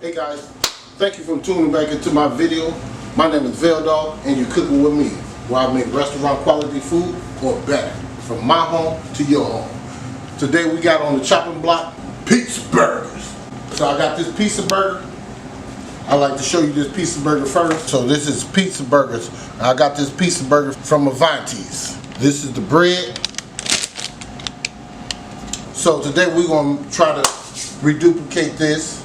Hey guys, thank you for tuning back into my video. My name is Veldog and you're cooking with me, where I make restaurant quality food or better, from my home to your home. Today we got on the chopping block, pizza burgers. So I got this pizza burger. I like to show you this pizza burger first. So this is pizza burgers. I got this pizza burger from Avantis. This is the bread. So today we're going to try to reduplicate this,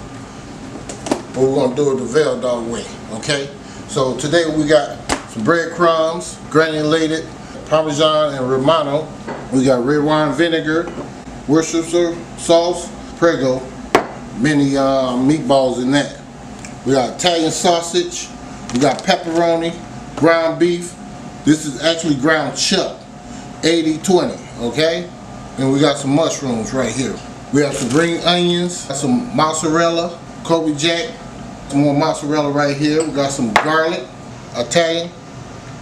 but we're going to do it the Veldog way, okay? So today we got some breadcrumbs, granulated, Parmesan and Romano. We got red wine vinegar, Worcestershire sauce, Prego, many meatballs in that. We got Italian sausage, we got pepperoni, ground beef. This is actually ground chuck, 80-20, okay? And we got some mushrooms right here. We have some green onions, some mozzarella, Kobe Jack, some more mozzarella right here. We got some garlic, Italian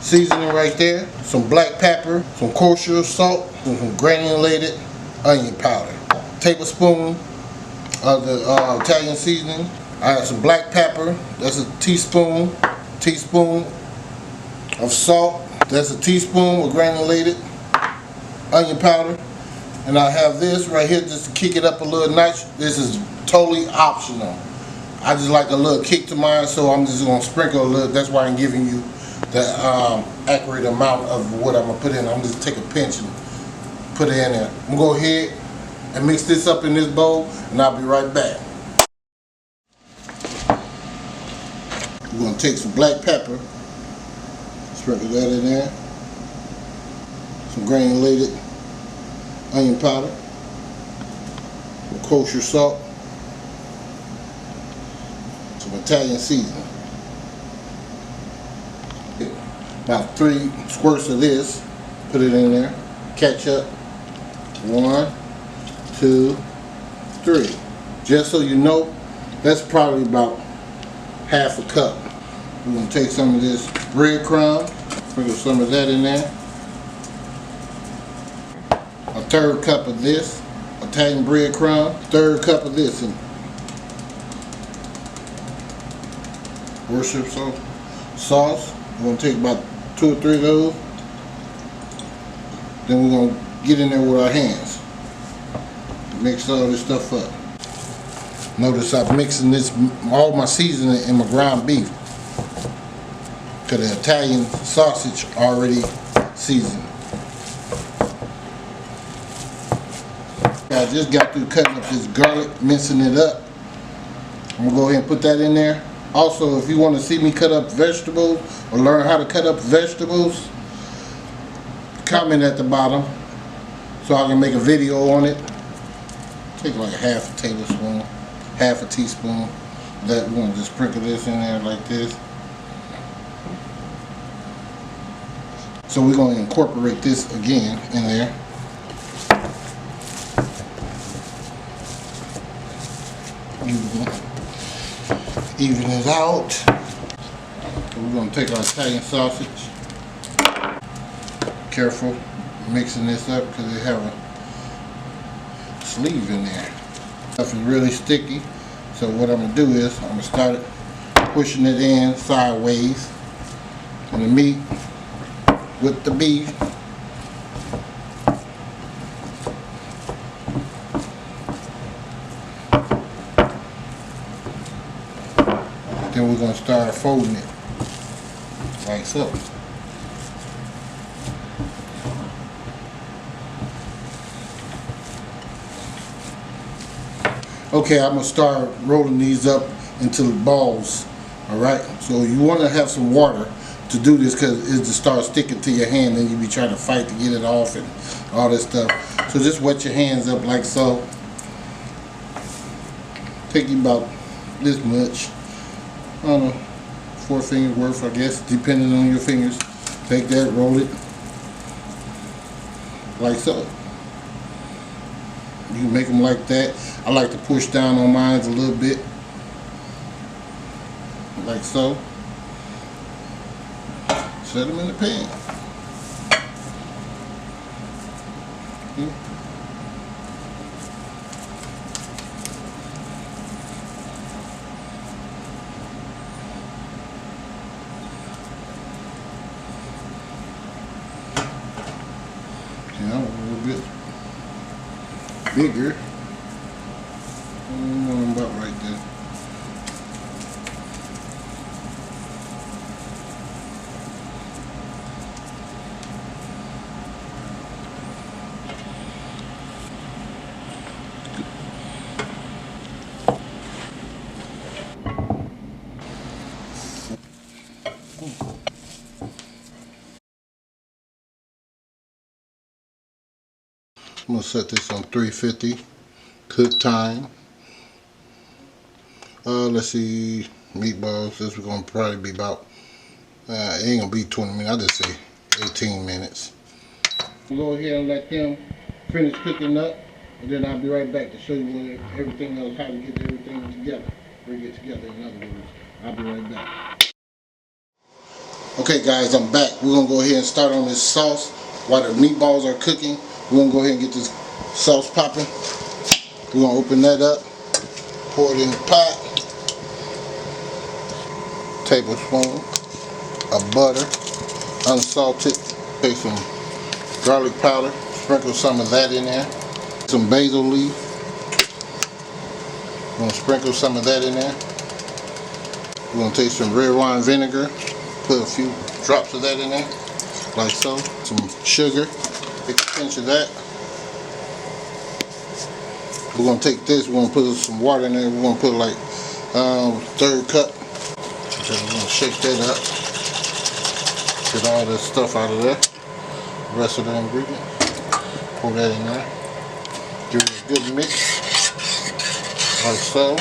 seasoning right there, some black pepper, some kosher salt, and some granulated onion powder. Tablespoon of the Italian seasoning. I have some black pepper, that's a teaspoon of salt, that's a teaspoon of granulated onion powder. And I have this right here just to kick it up a little notch. This is totally optional. I just like a little kick to mine, so I'm just going to sprinkle a little. That's why I'm giving you the accurate amount of what I'm going to put in. I'm just take a pinch and put it in there. I'm going to go ahead and mix this up in this bowl, and I'll be right back. We're going to take some black pepper, sprinkle that in there, some granulated onion powder, some kosher salt, some Italian seasoning. About 3 squirts of this, put it in there. Ketchup, 1, 2, 3. Just so you know, that's probably about half a cup. We're going to take some of this breadcrumb, sprinkle some of that in there. A 1/3 cup of this Italian breadcrumb, 1/3 cup of this, and Worcestershire sauce. We're going to take about 2 or 3 of those. Then we're going to get in there with our hands. Mix all this stuff up. Notice I'm mixing this, all my seasoning in my ground beef, because the Italian sausage already seasoned. I just got through cutting up this garlic, mincing it up. I'm gonna go ahead and put that in there. Also, if you want to see me cut up vegetables or learn how to cut up vegetables, comment at the bottom so I can make a video on it. Take like half a tablespoon, half a teaspoon. That we're gonna just sprinkle this in there like this. So we're gonna incorporate this again in there. Even it out. So we're going to take our Italian sausage. Careful mixing this up because they have a sleeve in there. Stuff is really sticky. So what I'm going to do is I'm going to start pushing it in sideways. And the meat with the beef. Then we're going to start folding it like so. Okay, I'm going to start rolling these up into the balls. Alright, so you want to have some water to do this because it just starts sticking to your hand and you be trying to fight to get it off and all this stuff. So just wet your hands up like so. Take you about this much. I don't know, 4 fingers worth, I guess, depending on your fingers. Take that, roll it like so. You can make them like that. I like to push down on mine a little bit, like so. Set them in the pan. You know, a little bit bigger. About right there. I'm gonna set this on 350 cook time. Let's see, meatballs. This is gonna probably be about. It ain't gonna be 20 minutes. I just say 18 minutes. We'll go ahead and let them finish cooking up, and then I'll be right back to show you everything else, how to get everything together. Bring it together. In other words, I'll be right back. Okay, guys, I'm back. We're gonna go ahead and start on this sauce while the meatballs are cooking. We're gonna go ahead and get this sauce popping. We're gonna open that up, pour it in the pot. Tablespoon of butter, unsalted. Take some garlic powder, sprinkle some of that in there. Some basil leaf. We're gonna sprinkle some of that in there. We're gonna take some red wine vinegar, put a few drops of that in there, like so. Some sugar, take a pinch of that. We're gonna take this, we're gonna put some water in there. We're gonna put like 1/3 cup. So we're gonna shake that up. Get all this stuff out of there. The rest of the ingredients. Pour that in there. Give it a good mix. Like so.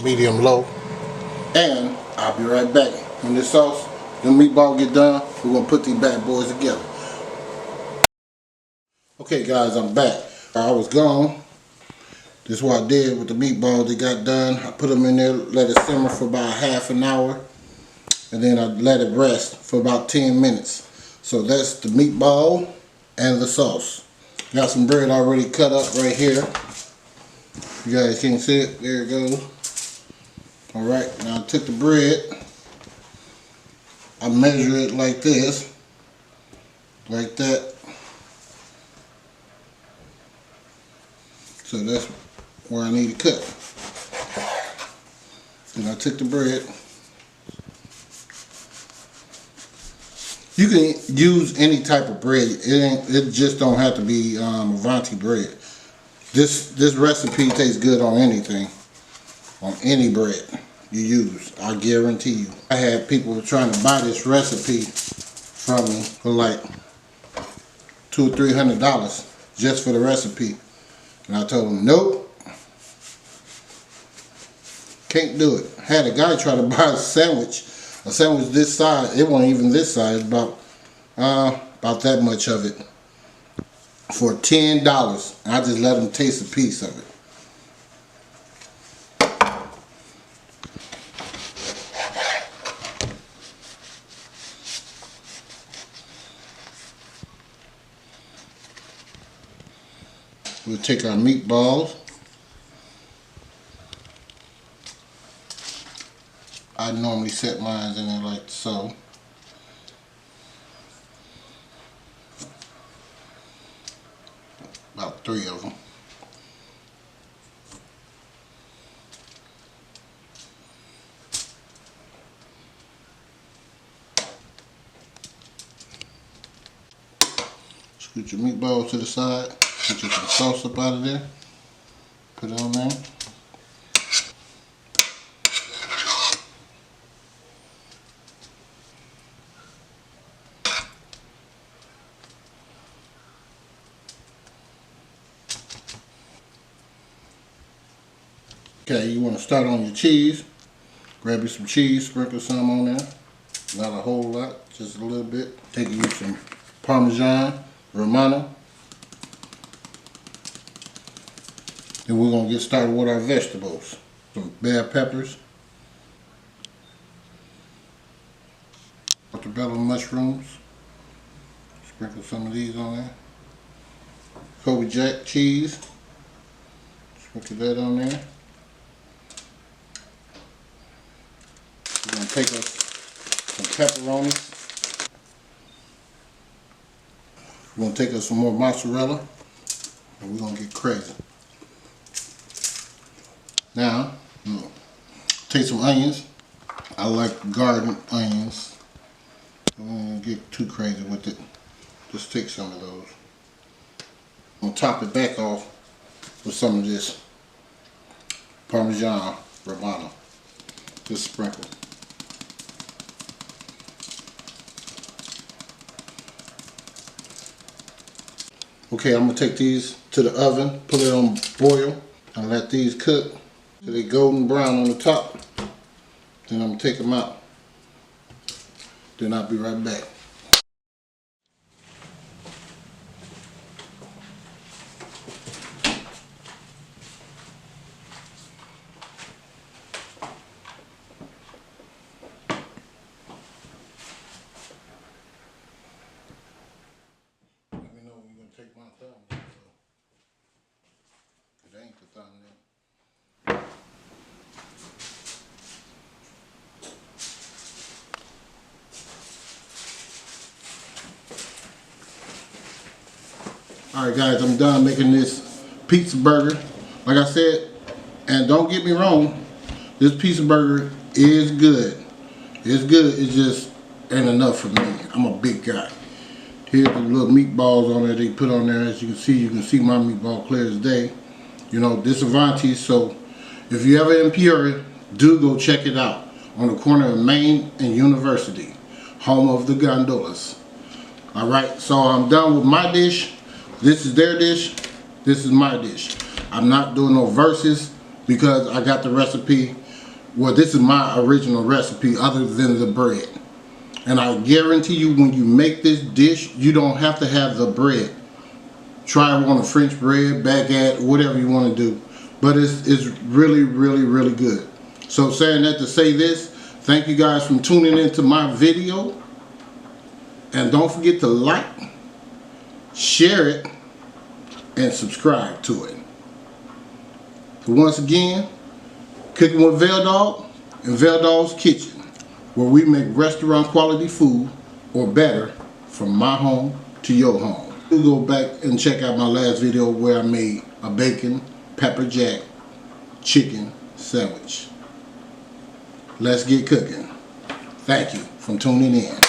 Medium low. And I'll be right back. When this sauce, the meatball get done, we're gonna put these bad boys together. Okay guys, I'm back. I was gone. This is what I did with the meatballs. They got done. I put them in there, let it simmer for about half an hour, and then I let it rest for about 10 minutes. So that's the meatball and the sauce. Got some bread already cut up right here. You guys can see it. There it goes. Alright, now I took the bread. I measure it like this. Like that. So that's where I need to cut. Then I took the bread. You can use any type of bread. It just don't have to be Avanti bread. This recipe tastes good on anything, on any bread you use. I guarantee you. I had people trying to buy this recipe from me for like $200 or $300 just for the recipe, and I told them nope. Can't do it. I had a guy try to buy a sandwich this size. It wasn't even this size, about that much of it, for $10. And I just let him taste a piece of it. We'll take our meatballs. I normally set mine in there like so. About 3 of them. Scoot your meatballs to the side. Get you some sauce up out of there. Put it on there. Okay, you want to start on your cheese. Grab you some cheese, sprinkle some on there. Not a whole lot, just a little bit. Take you some Parmesan and Romano. Then we're going to get started with our vegetables. Some bell peppers. Mozzarella mushrooms. Sprinkle some of these on there. Kobe Jack cheese. Sprinkle that on there. We're going to take us some pepperoni. We're gonna take us some more mozzarella and we're gonna get crazy. Now, take some onions. I like garden onions. I don't get too crazy with it. Just take some of those. I'm gonna top it back off with some of this Parmesan and Romano. Just sprinkle. Okay, I'm gonna take these to the oven, put it on boil, and let these cook till they golden brown on the top. Then I'm gonna take them out. Then I'll be right back. Let me know when you're gonna take my thumbnail. It ain't the thumbnail. Alright guys, I'm done making this pizza burger. Like I said, and don't get me wrong, this pizza burger is good. It's good, it just ain't enough for me. I'm a big guy. Here's the little meatballs on there they put on there. As you can see my meatball clear as day. You know, this Avantis, so if you ever in Peoria, do go check it out. On the corner of Main and University, home of the gondolas. Alright, so I'm done with my dish. This is their dish, this is my dish. I'm not doing no verses because I got the recipe. Well, this is my original recipe other than the bread. And I guarantee you when you make this dish, you don't have to have the bread. Try it on a French bread, baguette, whatever you want to do. But it's really, really, really good. So saying that to say this, thank you guys for tuning into my video. And don't forget to like, share it, and subscribe to it. So once again, Cooking with Veldog and Veldog's Kitchen, where we make restaurant quality food, or better, from my home to your home. You go back and check out my last video where I made a bacon, pepper jack, chicken sandwich. Let's get cooking. Thank you for tuning in.